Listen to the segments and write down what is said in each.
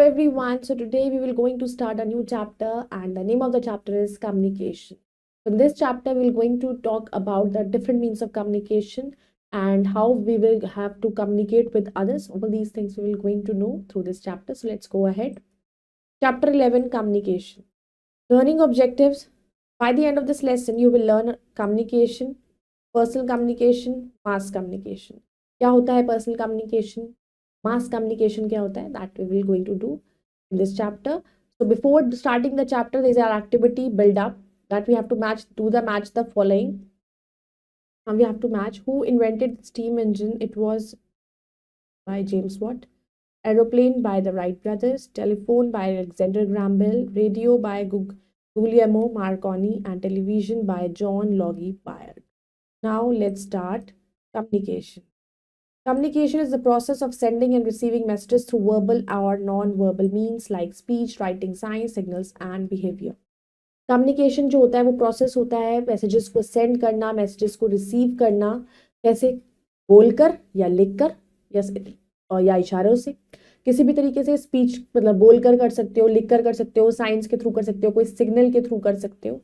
everyone. So today we will going to start a new chapter and the name of the chapter is communication. So in this chapter we will going to talk about the different means of communication and how we will have to communicate with others. All these things we will going to know through this chapter. So let's go ahead. Chapter 11, communication. Learning objectives. By the end of this lesson you will learn communication, personal communication, mass communication. क्या होता है personal communication? Mass communication क्या होता है? That we will going to do in this chapter. So before starting the chapter, there is our activity build up that we have to match the following. And we have to match who invented the steam engine. It was by James Watt. Aeroplane by the Wright brothers. Telephone by Alexander Graham Bell. Radio by Guglielmo Marconi, and television by John Logie Baird. Now let's start communication. Communication is the process of sending and receiving messages through verbal or non-verbal means like speech, writing, signs, signals and behavior. Communication जो होता है वो process होता है messages को send करना, messages को receive करना, कैसे बोलकर या लिखकर या इशारों से, किसी भी तरीके से स्पीच मतलब बोलकर कर सकते हो, लिखकर कर सकते हो, साइंस के थ्रू कर सकते हो, कोई सिग्नल के थ्रू कर सकते हो.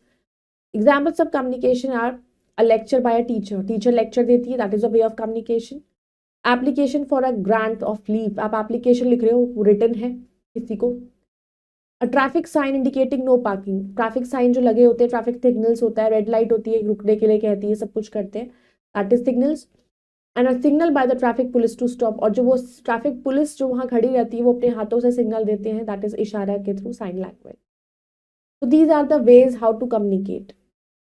Examples of communication are a lecture by a teacher lecture देती है, that is a way of communication. Application for a grant of leave, आप एप्लीकेशन लिख रहे हो, रिटन है किसी को. A traffic sign indicating no parking, traffic sign जो लगे होते हैं, ट्रैफिक सिग्नल्स होता है, रेड लाइट होती है, रुकने के लिए कहती है, सब कुछ करते हैं, that is signals. And a signal by the traffic police to stop, और जो वो ट्रैफिक पुलिस जो वहाँ खड़ी रहती है वो अपने हाथों से सिग्नल देते हैं, दैट इज इशारा के through, sign language. So these are the ways how to communicate.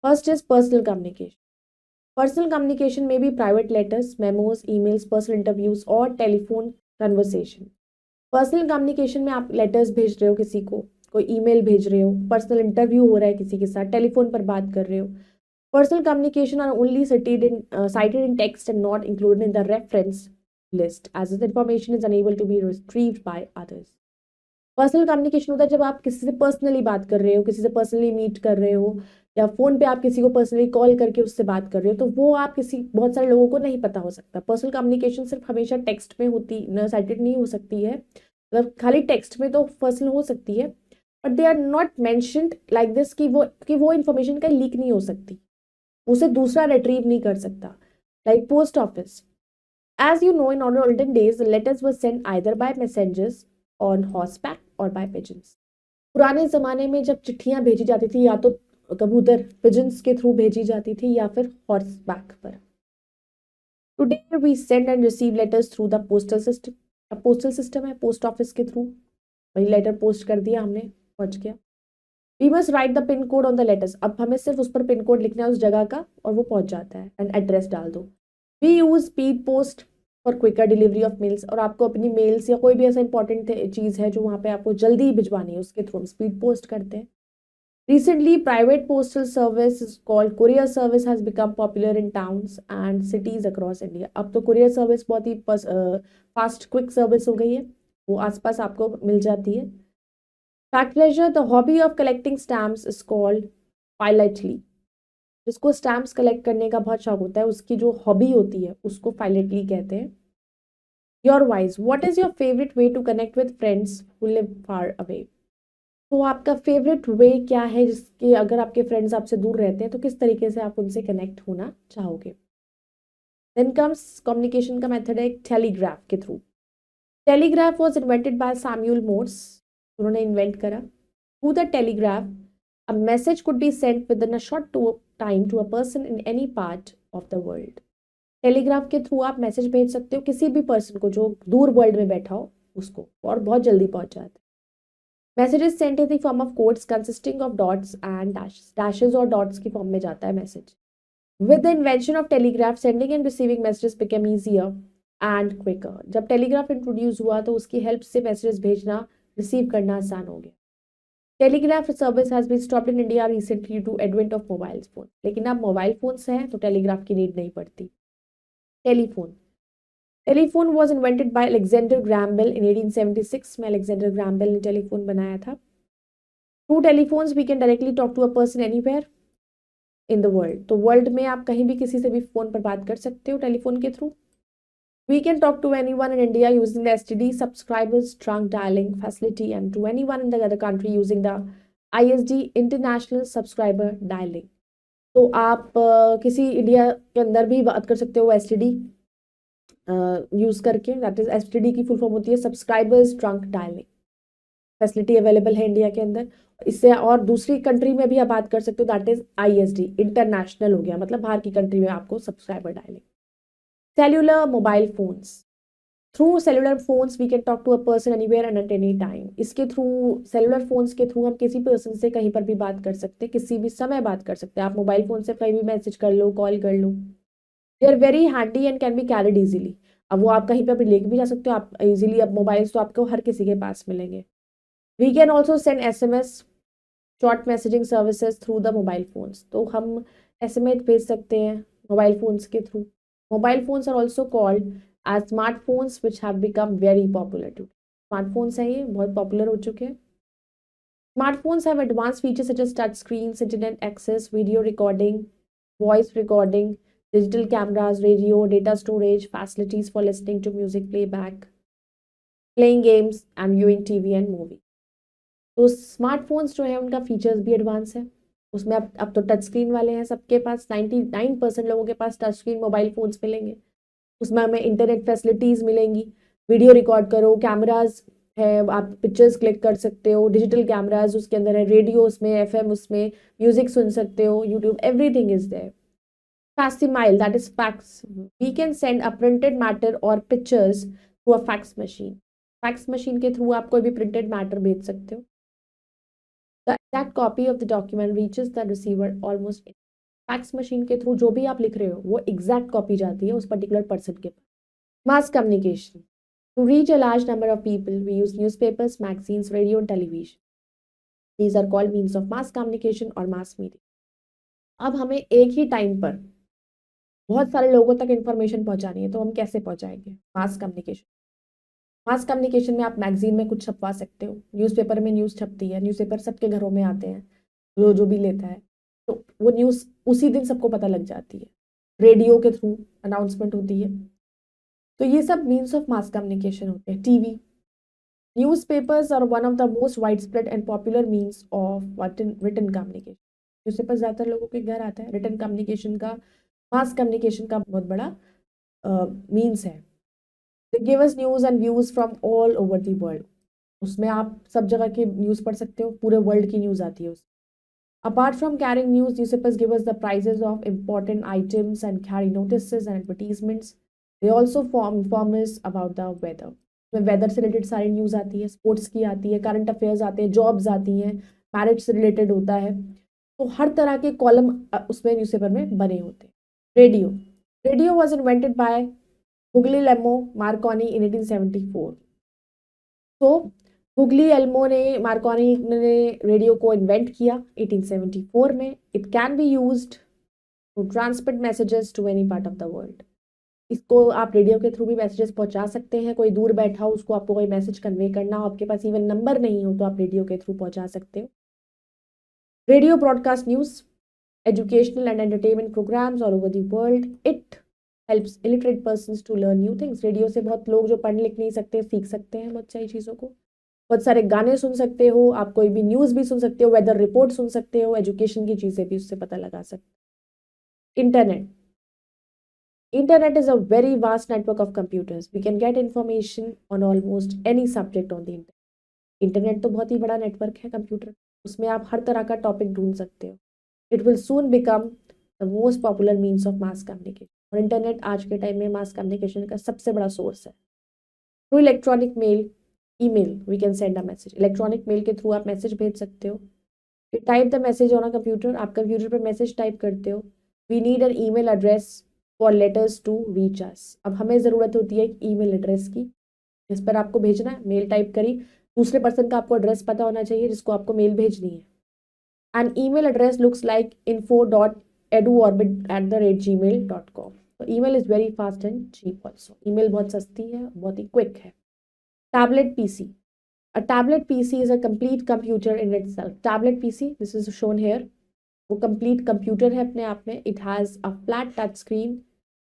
First is personal communication. Personal communication may be private letters, memos, emails, personal interviews or telephone conversation. Personal communication में आप letters भेज रहे हो किसी को, कोई email भेज रहे हो, personal interview हो रहा है किसी के साथ, telephone पर बात कर रहे हो. Personal communication are only cited in text and not included in the reference list as the information is unable to be retrieved by others. Personal communication होता है जब आप किसी से पर्सनली बात कर रहे हो, किसी से पर्सनली मीट कर रहे हो, या फोन पे आप किसी को पर्सनली कॉल करके उससे बात कर रहे हो, तो वो आप बहुत सारे लोगों को नहीं पता हो सकता. पर्सनल कम्युनिकेशन सिर्फ हमेशा टेक्स्ट में साइटेड नहीं हो सकती है, मतलब खाली टेक्स्ट में तो पर्सनल हो सकती है, but they are not mentioned like this कि वो इन्फॉर्मेशन का लीक नहीं हो सकती, उसे दूसरा रिट्रीव नहीं कर सकता. Like post office, as you know in olden days the letters were sent either by messengers on horseback or by pigeons. पुराने ज़माने में जब चिट्ठियां भेजी जाती थी या तो कबूतर पिजन्स के थ्रू भेजी जाती थी या फिर हॉर्सबैक पर. Today we send and receive letters through the postal system. अब पोस्टल सिस्टम है, पोस्ट ऑफिस के थ्रू वही लेटर पोस्ट कर दिया हमने, पहुंच गया. We must write the pin code on the letters, अब हमें सिर्फ उस पर पिन कोड लिखना है उस जगह का और वो पहुंच जाता है, एंड एड्रेस डाल दो. We use speed post for quicker delivery of mails, और आपको अपनी मेल्स या कोई भी ऐसा इंपॉर्टेंट चीज़ है जो वहाँ पे आपको जल्दी भिजवानी है, उसके थ्रू हम स्पीड पोस्ट करते हैं. Recently private postal service called courier service has become popular in towns and cities across India. अब तो कुरियर सर्विस बहुत ही फास्ट क्विक सर्विस हो गई है, वो आसपास आपको मिल जाती है. Fact pleasure, the hobby of collecting stamps is called philately. जिसको स्टैम्प्स कलेक्ट करने का बहुत शौक होता है, उसकी जो हॉबी होती है उसको फाइलेटली कहते हैं. Your wise, what is your favourite way to connect with friends who live far away. तो आपका फेवरेट वे क्या है जिसके अगर आपके फ्रेंड्स आपसे दूर रहते हैं तो किस तरीके से आप उनसे कनेक्ट होना चाहोगे. देन कम्स कम्युनिकेशन का मेथड है टेलीग्राफ के through. Telegraph was invented by Samuel Morse, उन्होंने इन्वेंट करा. Through the telegraph a message could be sent within a short time to a person in any part of the world. Telegraph के through आप message भेज सकते हो किसी भी person को जो दूर वर्ल्ड में बैठा हो उसको, और बहुत जल्दी पहुंच जाते हैं. Messages sent in the form of codes consisting of dots and dashes और डॉट्स की फॉर्म में जाता है message. With the invention of telegraph sending and receiving messages become easier and quicker. जब टेलीग्राफ इंट्रोड्यूस हुआ तो उसकी हेल्प से मैसेजेस भेजना, रिसीव करना आसान हो गया. Telegraph service has been stopped in India recently to advent of mobile phone. लेकिन अब मोबाइल फोन्स हैं तो टेलीग्राफ की नीड नहीं पड़ती. Telephone was invented by Alexander Graham Bell in 1876 में. अलेक्जेंडर ग्राहम बेल ने टेलीफोन बनाया था. Through telephones we can directly talk to a person anywhere in the world. तो वर्ल्ड में आप कहीं भी किसी से भी फोन पर बात कर सकते हो टेलीफोन के through. We can talk to anyone in India using the STD subscribers trunk dialing facility and to anyone in the other country using the ISD International Subscriber Dialing. तो आप किसी इंडिया के अंदर भी बात कर सकते हो STD यूज करके, दैट इज STD की फुल फॉर्म होती है subscribers trunk dialing facility available है इंडिया के अंदर। इससे और दूसरी कंट्री में भी आप बात कर सकते हो, दैट इज ISD इंटरनेशनल हो गया, मतलब बाहर की कंट्री में आपको subscriber dialing. Cellular mobile phones, through cellular phones we can talk to a person anywhere and at any time. इसके थ्रू सेलुलर फोन्स के थ्रू हम किसी पर्सन से कहीं पर भी बात कर सकते हैं, किसी भी समय बात कर सकते हैं। आप मोबाइल फोन से कहीं भी मैसेज कर लो, कॉल कर लो। They are very handy and can be carried easily. अब वो आप कहीं पर भी लेके भी जा सकते हो आप इजीली। अब मोबाइल्स तो आपको हर किसी के पास मिलेंगे। We can also send SMS short messaging services through the mobile phones. तो हम SMS भेज सकते हैं मोबाइल फोन्स के through. Mobile phones are also called as smartphones which have become very popular too. Smartphones हैं ये बहुत पॉपुलर हो चुके हैं। Smartphones have advanced features such as touch screens, internet access, video recording, voice recording, digital cameras, radio, data storage, facilities for listening to music playback, playing games and viewing TV and movie. तो smartphones जो है उनका features भी advance है। उसमें अब तो touch screen वाले हैं सबके पास, 99% लोगों के पास टच स्क्रीन मोबाइल फोन्स मिलेंगे। उसमें हमें इंटरनेट फैसिलिटीज़ मिलेंगी, वीडियो रिकॉर्ड करो, कैमराज है, आप पिक्चर्स क्लिक कर सकते हो, डिजिटल कैमराज उसके अंदर है, रेडियो उसमें, FM उसमें, म्यूजिक सुन सकते हो, YouTube, everything is there. Facsimile, that is fax. We can send a printed matter or pictures to a fax machine. Fax machine के थ्रू आप कोई भी printed matter भेज सकते हो। The exact copy of the document reaches the receiver almost। Fax machine के through जो भी आप लिख रहे हो वो एग्जैक्ट कॉपी जाती है उस पर्टिकुलर पर्सन के पास। Mass communication, to reach a large number of people we use newspapers, magazines, radio and television. These are called means of mass communication और मास मीडिया। अब हमें एक ही टाइम पर बहुत सारे लोगों तक इन्फॉर्मेशन पहुंचानी है, तो हम कैसे पहुंचाएंगे? Mass communication. मास कम्युनिकेशन में आप मैगजीन में कुछ छपवा सकते हो, न्यूज़पेपर में न्यूज़ छपती है, न्यूज़पेपर सबके घरों में आते हैं, जो भी लेता है तो वो न्यूज़ उसी दिन सबको पता लग जाती है। रेडियो के थ्रू अनाउंसमेंट होती है। तो ये सब मीन्स ऑफ मास कम्युनिकेशन होते हैं। TV, newspapers are one of the most wide spread and popular means of written communication. Newspaper ज़्यादातर लोगों के घर आता है। रिटन कम्युनिकेशन का, मास कम्युनिकेशन का बहुत बड़ा मीन्स है। They give us news and views from all over the world. उसमें आप सब जगह के न्यूज़ पढ़ सकते हो, पूरे वर्ल्ड की न्यूज़ आती है उसमें। Apart from carrying news, newspapers give us the prices of important items and carry notices and advertisements. They also inform us about the weather. उसमें वेदर से रिलेटेड सारी न्यूज़ आती है, स्पोर्ट्स की आती है, करंट अफेयर्स आते हैं, जॉब्स आती हैं, मैरिज से रिलेटेड होता है। तो हर तरह के कॉलम उसमें न्यूज़पेपर में बने होते हैं। Radio, radio was invented by Guglielmo Marconi in 1874। तो गुग्लियेल्मो ने, मार्कोनी ने रेडियो को इन्वेंट किया 1874 में। It can be used to transmit messages to any part of the world. इसको आप रेडियो के थ्रू भी मैसेजेस पहुंचा सकते हैं। कोई दूर बैठा हो, उसको आपको कोई मैसेज कन्वे करना हो, आपके पास इवन नंबर नहीं हो, तो आप रेडियो के थ्रू पहुंचा सकते हो। Radio broadcast news, educational and entertainment programs all over the world. It helps illiterate persons to learn new things. Radio से बहुत लोग जो पढ़ लिख नहीं सकते सीख सकते हैं बहुत सारी चीज़ों को। बहुत सारे गाने सुन सकते हो, आप कोई भी न्यूज़ भी सुन सकते हो, वेदर रिपोर्ट सुन सकते हो, एजुकेशन की चीज़ें भी उससे पता लगा सकते हो। Internet, Internet is a very vast network of computers. We can get information on almost any subject on the internet. Internet तो बहुत ही बड़ा नेटवर्क है कंप्यूटर, उसमें आप हर तरह का टॉपिक ढूंढ सकते हो। It will soon become the most popular means of mass communication. और इंटरनेट आज के टाइम में मास कम्युनिकेशन का सबसे बड़ा सोर्स है। Through electronic mail, email, we can send a message. Electronic mail के थ्रू आप मैसेज भेज सकते हो। You type the message on a computer, आप कंप्यूटर पर मैसेज टाइप करते हो। We need an email address for letters to reach us. अब हमें ज़रूरत होती है एक ईमेल एड्रेस की, जिस पर आपको भेजना है। मेल टाइप करी, दूसरे पर्सन का आपको एड्रेस पता होना चाहिए जिसको आपको मेल भेजनी है। An email address looks like info.eduorbit@gmail.com। तो email is very fast and cheap also. Email बहुत सस्ती है, बहुत ही क्विक है। Tablet PC, a tablet PC is a complete computer in itself. Tablet PC, this is shown here, वो complete computer है अपने आप में। It has a flat touch screen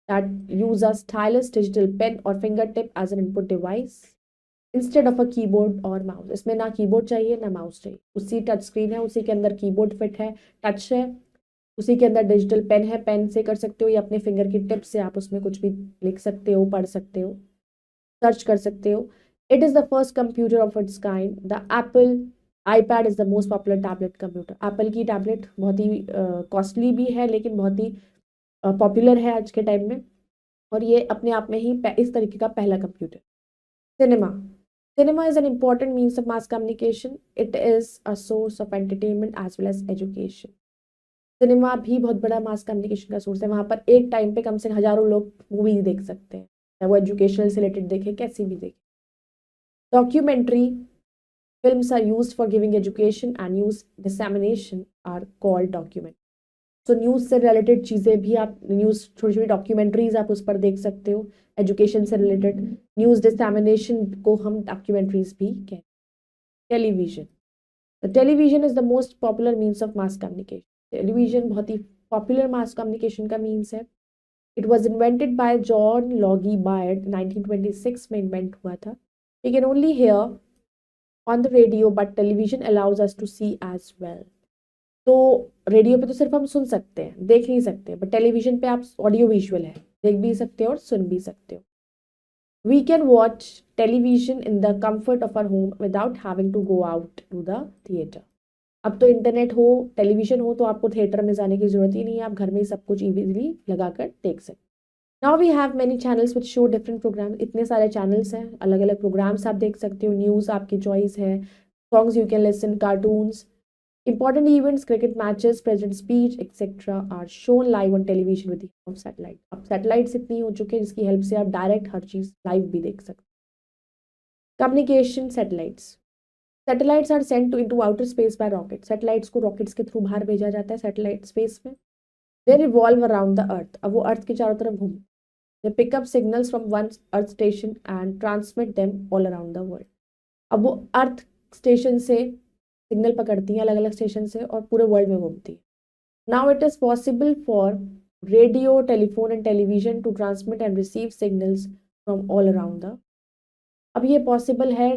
that use a stylus, digital pen or fingertip as an input device instead of a keyboard और mouse. इसमें ना keyboard चाहिए ना माउस चाहिए, उसी टच स्क्रीन है, उसी के अंदर कीबोर्ड फिट है, टच है, उसी के अंदर डिजिटल पेन है, पेन से कर सकते हो या अपने फिंगर की टिप से आप उसमें कुछ भी लिख सकते हो, पढ़ सकते हो, सर्च कर सकते हो। It is the first computer of its kind. The Apple iPad is the most popular tablet computer. Apple की टैबलेट बहुत ही कॉस्टली भी है लेकिन बहुत ही पॉपुलर है आज के टाइम में, और ये अपने आप में ही इस तरीके का पहला computer. Cinema Cinema is an important means of mass communication. It is a source of entertainment as well as education. Cinema भी बहुत बड़ा मास कम्युनिकेशन का सोर्स है। वहाँ पर एक टाइम पे कम से हजारों लोग मूवी देख सकते हैं, चाहे वो एजुकेशनल से रिलेटेड देखें, कैसी भी देखें। Documentary films are used for giving education and news dissemination are called document. तो न्यूज़ से रिलेटेड चीज़ें भी आप न्यूज़ छोटी छोटी डॉक्यूमेंट्रीज आप उस पर देख सकते हो, एजुकेशन से रिलेटेड। न्यूज़ डिसेमिनेशन को हम डॉक्यूमेंट्रीज भी कहते हैं। Television, the television is the most popular means of mass communication. Television बहुत ही पॉपुलर मास कम्युनिकेशन का मीन्स है। It was invented by John Logie Baird, 1926 में इन्वेंट हुआ था। We can only hear on the radio but television allows us to see as well. तो radio पे तो सिर्फ हम सुन सकते हैं, देख नहीं सकते, बट टेलीविजन पे आप ऑडियो विजुअल है, देख भी सकते हो और सुन भी सकते हो। We can watch television in the comfort of our home without having to go out to the theatre. अब तो इंटरनेट हो, टेलीविजन हो, तो आपको थिएटर में जाने की जरूरत ही नहीं है, आप घर में ही सब कुछ इजीली लगाकर देख सकते। Now we have many channels which show different program. इतने सारे चैनल्स हैं, अलग अलग प्रोग्राम्स आप देख सकते हो, न्यूज़ आपकी चॉइस है, songs you can listen, cartoons, important events, cricket matches, president speech, etc. are shown live on television with the help of satellite. अब सैटेलाइट्स इतनी हो चुके हैं जिसकी हेल्प से आप डायरेक्ट हर चीज लाइव भी देख सकते हैं। Communication satellites, satellites are sent to into outer space by rocket. Satellites को रॉकेट्स के थ्रू बाहर भेजा जाता है सैटेलाइट स्पेस में। They revolve around the earth, अब वो अर्थ के चारों तरफ घूमते। They pick up signals from one earth station and transmit them all around the world. अब वो अर्थ स्टेशन से सिग्नल पकड़ती हैं अलग अलग स्टेशन से और पूरे वर्ल्ड में घूमती है। Now it is possible for radio, telephone and television to transmit and receive signals from all around the. अब ये पॉसिबल है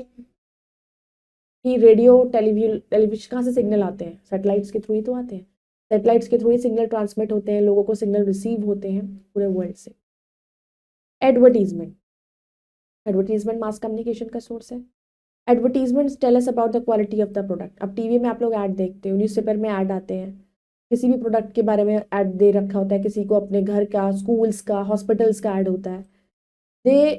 कि रेडियो, टेलीविजन कहाँ से सिग्नल आते हैं? सैटेलाइट्स के थ्रू ही तो आते हैं। सैटेलाइट्स के थ्रू ही सिग्नल ट्रांसमिट होते हैं, लोगों को सिग्नल रिसीव होते हैं पूरे वर्ल्ड से। एडवर्टीजमेंट, एडवर्टीजमेंट मास कम्युनिकेशन का सोर्स है। Advertisements tell us about the quality of the product. अब टीवी में आप लोग ऐड देखते हो, न्यूज़पेपर में ऐड आते हैं, किसी भी प्रोडक्ट के बारे में ऐड दे रखा होता है, किसी को अपने घर का, स्कूल्स का, हॉस्पिटल्स का ऐड होता है। They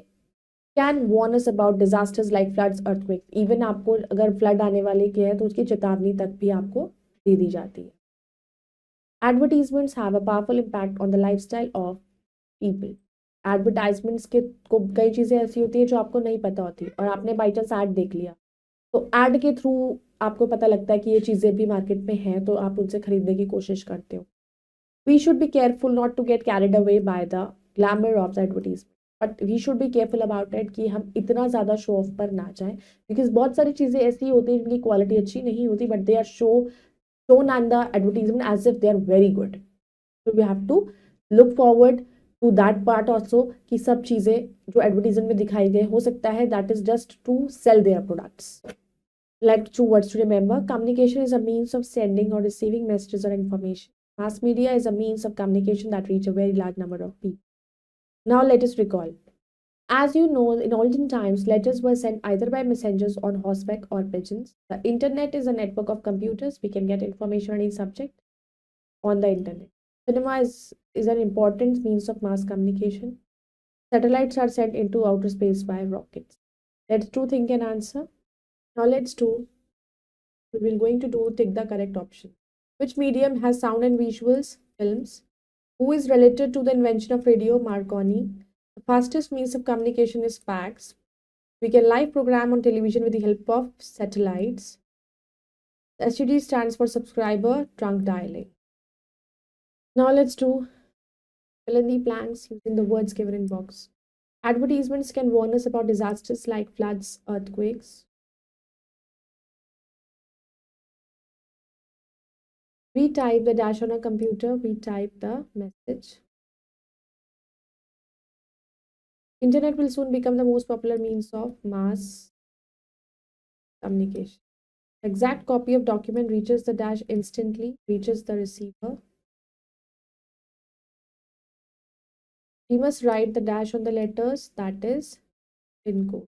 can warn us about disasters like floods, earthquakes. Even आपको अगर फ्लड आने वाले के हैं तो उसकी चेतावनी तक भी आपको दे दी जाती है। Advertisements have a powerful impact on the lifestyle of people. Advertisements के को कई चीज़ें ऐसी होती है जो आपको नहीं पता होती, और आपने बाई चांस ऐड देख लिया तो ऐड के थ्रू आपको पता लगता है कि ये चीज़ें भी मार्केट में हैं, तो आप उनसे खरीदने की कोशिश करते हो। We should be careful not to get carried away by the glamour of the advertisement, but we should be careful about it कि हम इतना ज़्यादा शो ऑफ पर ना जाएं, बिकॉज बहुत सारी चीज़ें ऐसी होती हैं जिनकी क्वालिटी अच्छी नहीं होती, but they are shown on the advertisement as if they are very good. So we have to look forward to that part also कि सब चीज़ें जो एडवर्टीजमेंट में दिखाई गए हो सकता है that is just to sell their products. Like two words to remember: communication is a means of sending or receiving messages or information. Mass media is a means of communication that reach a very large number of people. Now let us recall. As you know, in olden times, letters were sent either by messengers on horseback or pigeons. The internet is a network of computers. We can get information on any subject on the internet. Cinema is an important means of mass communication. Satellites are sent into outer space by rockets. Let's do think and answer. Now let's do. We're going to do take the correct option. Which medium has sound and visuals? Films. Who is related to the invention of radio? Marconi. The fastest means of communication is fax. We can live program on television with the help of satellites. The STD stands for subscriber trunk dialing. Now let's do fill in the blanks using the words given in box. Advertisements can warn us about disasters like floods, earthquakes. We type the dash on a computer, we type the message. Internet will soon become the most popular means of mass communication. Exact copy of document reaches the dash instantly, reaches the receiver. We must write the dash on the letters, that is PIN code.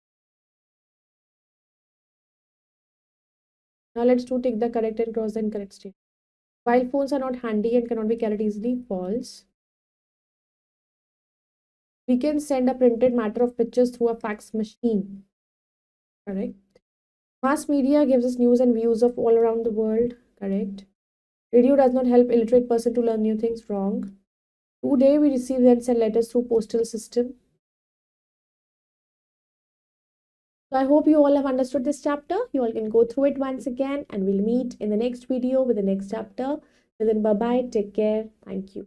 Now let's do take the correct and cross the incorrect statement. While phones are not handy and cannot be carried easily, false. We can send a printed matter of pictures through a fax machine. Correct. Mass media gives us news and views of all around the world. Correct. Radio does not help illiterate person to learn new things. Wrong. Today we receive and send letters through postal system. So I hope you all have understood this chapter. You all can go through it once again and we'll meet in the next video with the next chapter. Till then, bye-bye. Take care. Thank you.